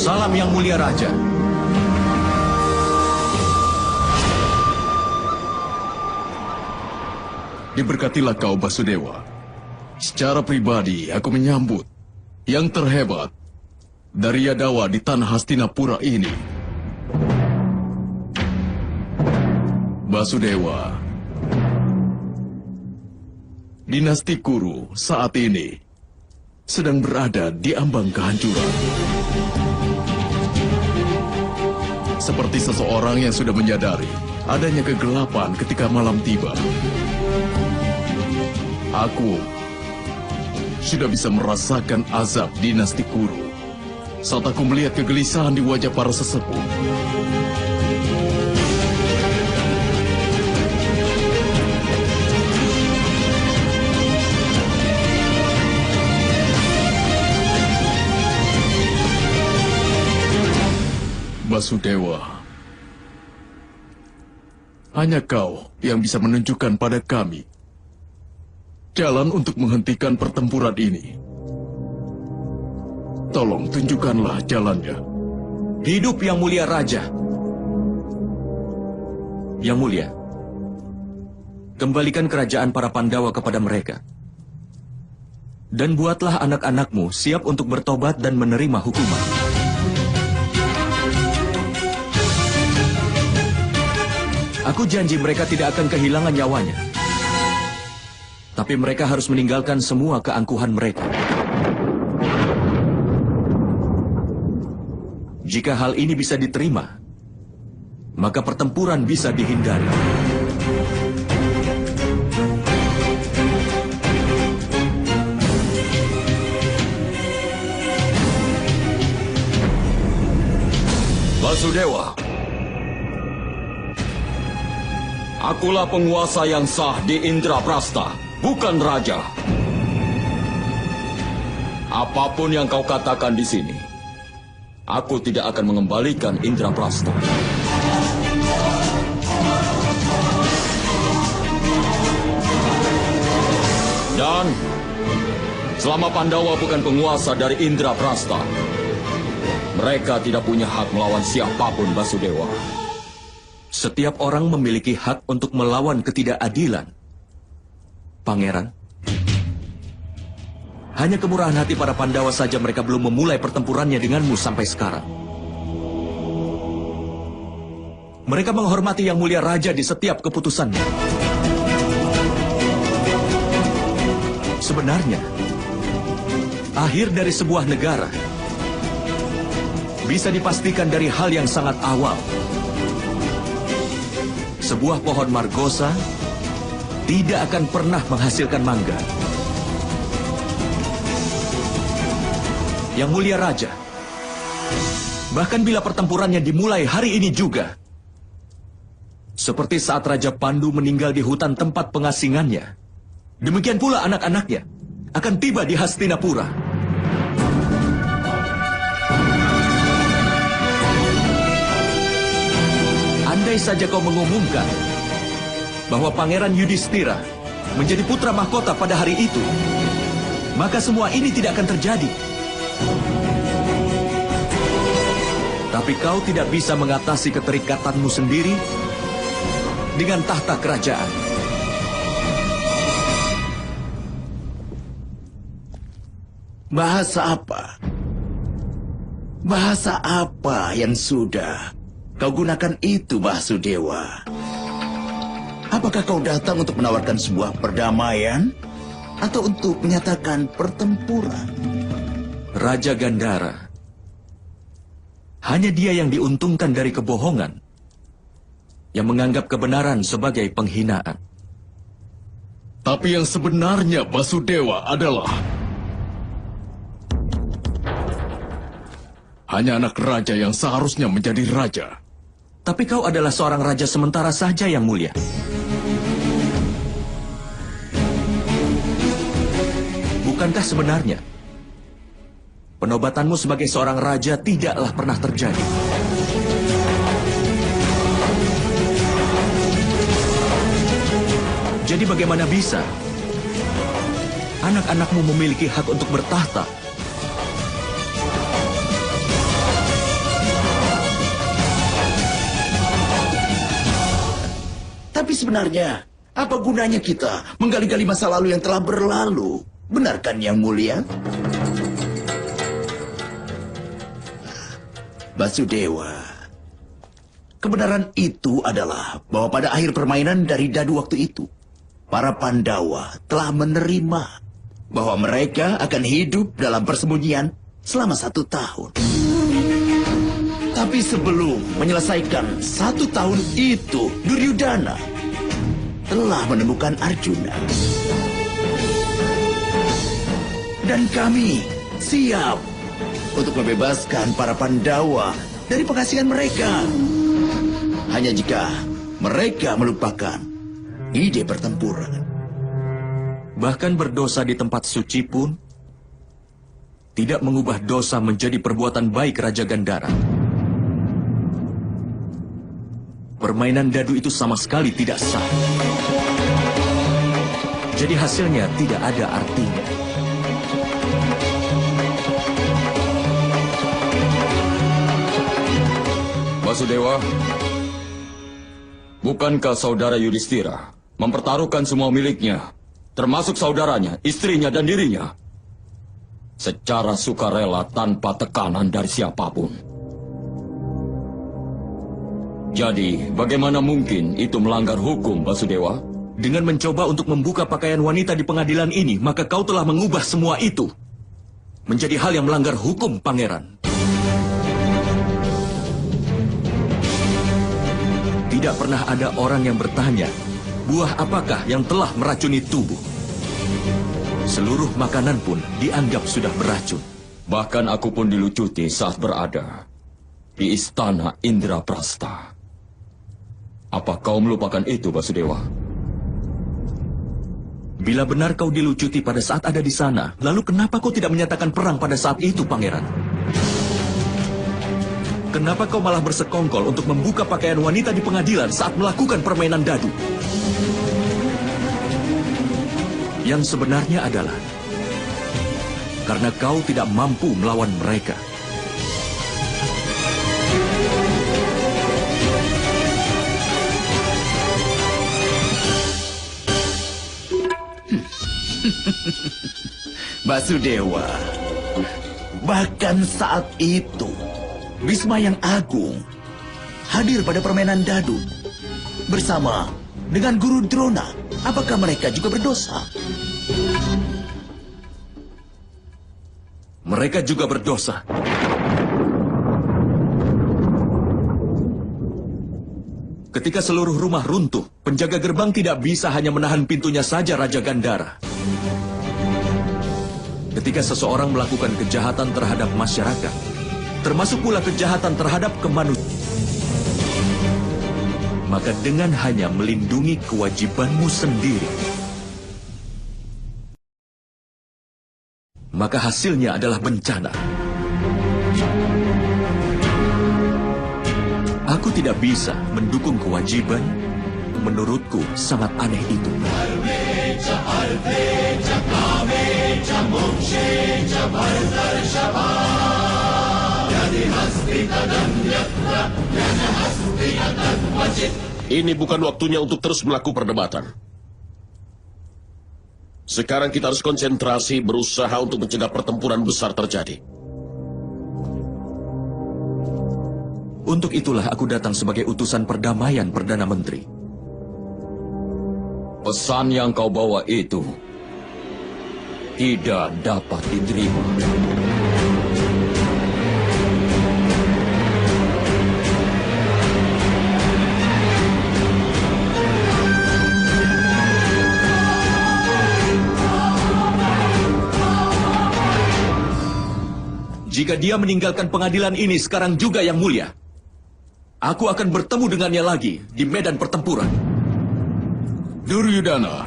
Salam Yang Mulia Raja. Diberkatilah kau, Basudewa. Secara pribadi, aku menyambut yang terhebat dari Yadawa di tanah Hastinapura ini. Basudewa, dinasti Kuru saat ini sedang berada di ambang kehancuran. Seperti seseorang yang sudah menyadari adanya kegelapan ketika malam tiba. Aku sudah bisa merasakan azab dinasti Kuru saat aku melihat kegelisahan di wajah para sesepuh. Basudewa, hanya kau yang bisa menunjukkan pada kami jalan untuk menghentikan pertempuran ini. Tolong tunjukkanlah jalannya. Hidup Yang Mulia Raja. Yang Mulia, kembalikan kerajaan para Pandawa kepada mereka. Dan buatlah anak-anakmu siap untuk bertobat dan menerima hukuman. Aku janji mereka tidak akan kehilangan nyawanya. Tapi mereka harus meninggalkan semua keangkuhan mereka. Jika hal ini bisa diterima, maka pertempuran bisa dihindari. Basudewa, akulah penguasa yang sah di Indraprastha, bukan raja. Apapun yang kau katakan di sini, aku tidak akan mengembalikan Indraprastha. Dan selama Pandawa bukan penguasa dari Indraprastha, mereka tidak punya hak melawan siapapun, Basudewa. Setiap orang memiliki hak untuk melawan ketidakadilan. Pangeran, hanya kemurahan hati para Pandawa saja mereka belum memulai pertempurannya denganmu sampai sekarang. Mereka menghormati Yang Mulia Raja di setiap keputusannya. Sebenarnya, akhir dari sebuah negara bisa dipastikan dari hal yang sangat awal. Sebuah pohon margosa tidak akan pernah menghasilkan mangga. Yang Mulia Raja, bahkan bila pertempurannya dimulai hari ini juga, seperti saat Raja Pandu meninggal di hutan tempat pengasingannya, demikian pula anak-anaknya akan tiba di Hastinapura. Andai saja kau mengumumkan bahwa Pangeran Yudhistira menjadi putra mahkota pada hari itu, maka semua ini tidak akan terjadi. Tapi kau tidak bisa mengatasi keterikatanmu sendiri dengan tahta kerajaan. Bahasa apa? Bahasa apa yang sudah kau gunakan itu, Basudewa? Apakah kau datang untuk menawarkan sebuah perdamaian atau untuk menyatakan pertempuran? Raja Gandhara, hanya dia yang diuntungkan dari kebohongan, yang menganggap kebenaran sebagai penghinaan. Tapi yang sebenarnya, Basudewa, adalah hanya anak raja yang seharusnya menjadi raja. Tapi kau adalah seorang raja sementara saja, Yang Mulia. Bukankah sebenarnya penobatanmu sebagai seorang raja tidaklah pernah terjadi? Jadi bagaimana bisa anak-anakmu memiliki hak untuk bertahta? Tapi sebenarnya, apa gunanya kita menggali-gali masa lalu yang telah berlalu? Benarkan Yang Mulia? Basudewa, kebenaran itu adalah bahwa pada akhir permainan dari dadu waktu itu, para Pandawa telah menerima bahwa mereka akan hidup dalam persembunyian selama 1 tahun. Tapi sebelum menyelesaikan 1 tahun itu, Duryudana telah menemukan Arjuna. Dan kami siap untuk membebaskan para Pandawa dari pengasingan mereka. Hanya jika mereka melupakan ide pertempuran. Bahkan berdosa di tempat suci pun tidak mengubah dosa menjadi perbuatan baik Raja Gandhara. Permainan dadu itu sama sekali tidak sah. Jadi hasilnya tidak ada artinya. Basudewa, bukankah saudara Yudhistira mempertaruhkan semua miliknya, termasuk saudaranya, istrinya, dan dirinya, secara sukarela tanpa tekanan dari siapapun? Jadi, bagaimana mungkin itu melanggar hukum, Basudewa? Dengan mencoba untuk membuka pakaian wanita di pengadilan ini, maka kau telah mengubah semua itu menjadi hal yang melanggar hukum, Pangeran. Tidak pernah ada orang yang bertanya, buah apakah yang telah meracuni tubuh. Seluruh makanan pun dianggap sudah beracun. Bahkan aku pun dilucuti saat berada di istana Indraprasta. Apa kau melupakan itu, Basudewa? Bila benar kau dilucuti pada saat ada di sana, lalu kenapa kau tidak menyatakan perang pada saat itu, Pangeran? Kenapa kau malah bersekongkol untuk membuka pakaian wanita di pengadilan saat melakukan permainan dadu? Yang sebenarnya adalah karena kau tidak mampu melawan mereka. Basudewa, bahkan saat itu, Bhisma yang Agung hadir pada permainan dadu bersama dengan Guru Drona. Apakah mereka juga berdosa? Mereka juga berdosa. Ketika seluruh rumah runtuh, penjaga gerbang tidak bisa hanya menahan pintunya saja, Raja Gandhara. Ketika seseorang melakukan kejahatan terhadap masyarakat, termasuk pula kejahatan terhadap kemanusiaan, maka dengan hanya melindungi kewajibanmu sendiri, maka hasilnya adalah bencana. Aku tidak bisa mendukung kewajiban. Menurutku sangat aneh itu. Ini bukan waktunya untuk terus melakukan perdebatan. Sekarang kita harus konsentrasi berusaha untuk mencegah pertempuran besar terjadi. Untuk itulah aku datang sebagai utusan perdamaian Perdana Menteri. Pesan yang kau bawa itu tidak dapat diterima. Jika dia meninggalkan pengadilan ini sekarang juga, Yang Mulia, aku akan bertemu dengannya lagi di medan pertempuran. Duryudana,